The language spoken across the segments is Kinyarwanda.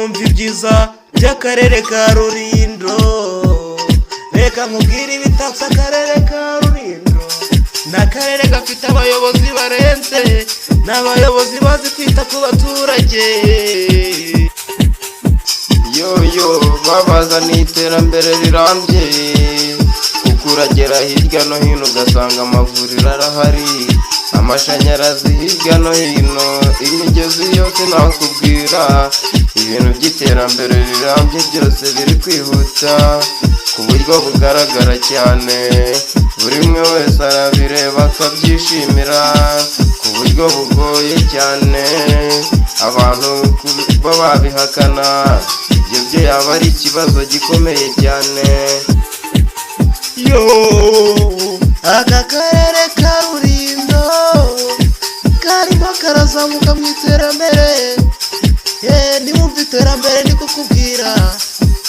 numva ibyiza by'akarere ka Rulindo. Reka nkubwire ibitatse akarere ka Rulindo. Ni akarere gafite abayobozi barenze, n'abayobozi bazi kwita ku baturage. Yoyo babazaniye iterambere rirambye, kuko uragera hirya no hino ugasanga amavuriro arahari, amashanyarazi hirya no hino, imigezi yose nakubwira. Ibintu by'iterambere rirambye byose biri kwihuta ku buryo bugaragara cyane, buri umwe wese arabireba akabyishimira ku buryo bugoye cyane. Abantu kuba babihakana ibyo byo yaba ari ikibazo gikomeye cyane. Yo, aka karere ka Rulindo karimo karazamuka mu iterambere. Nimwumva iterambere ndi kukubwira,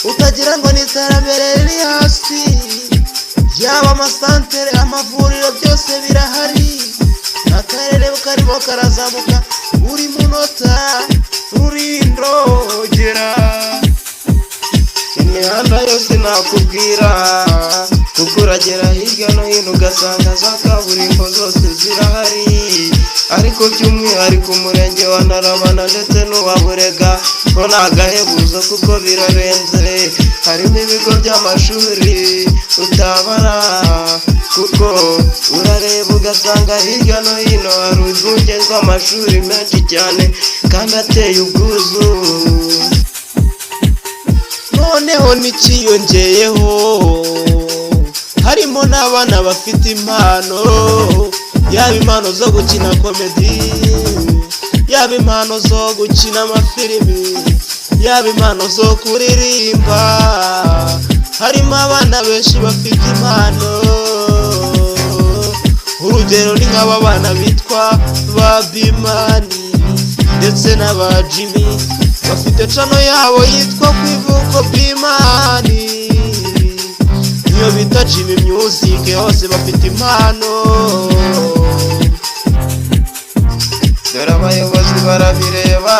utagira ngo ni iterambere riri hasi. Yaba amasantere, amavuriro byose birahari. Akarere karimo karazamuka buri munota. Rulindo gera, imihanda yose nakubwira, kuko uragera hirya no hino ugasanga za kaburimbo zose zirahari. Ariko by'umwihariko umurenge wa Ntarabana ndetse n'uwa Burega ko nta gahebuzo kuko birarenze. Harimo ibigo by'amashuri utabara, kuko urareba ugasanga hirya no hino hari urwunge rw'amashuri menshi cyane kandi ateye ubwuzu. noneho n'ikiyongeyeho, harimo n'abana bafite impano, yaba impano zo gukina komedi, yaba impano zo gukina amafilimi, yaba impano zo kuririmba. Harimo abana benshi bafite impano, urugero ni nk'aba bana bitwa ba Bimani ndetse n'aba Jimmy, bafite channel yabo yitwa Kwivuko Bimani, iyo bita Jimmy Music. Hose bafite impano. Dore abayobozi barabireba,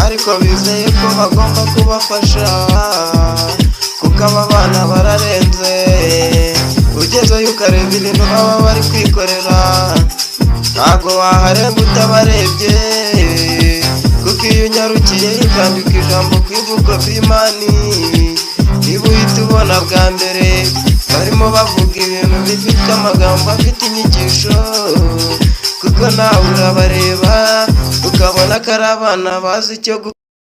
ariko bizeye ko bagomba kubafasha, kuko aba bana bararenze. Ugezeyo ukareba ibintu baba bari kwikorera, ntabwo waharenga utabarebye, kuko iyo unyarukiye ukandika ijambo Kwivuko Bimani niba uhita ubona bwa mbere barimo bavuga ibintu bifite amagambo afite inyigisho, kuko nawe urabareba ukabona ko ari abana bazi icyo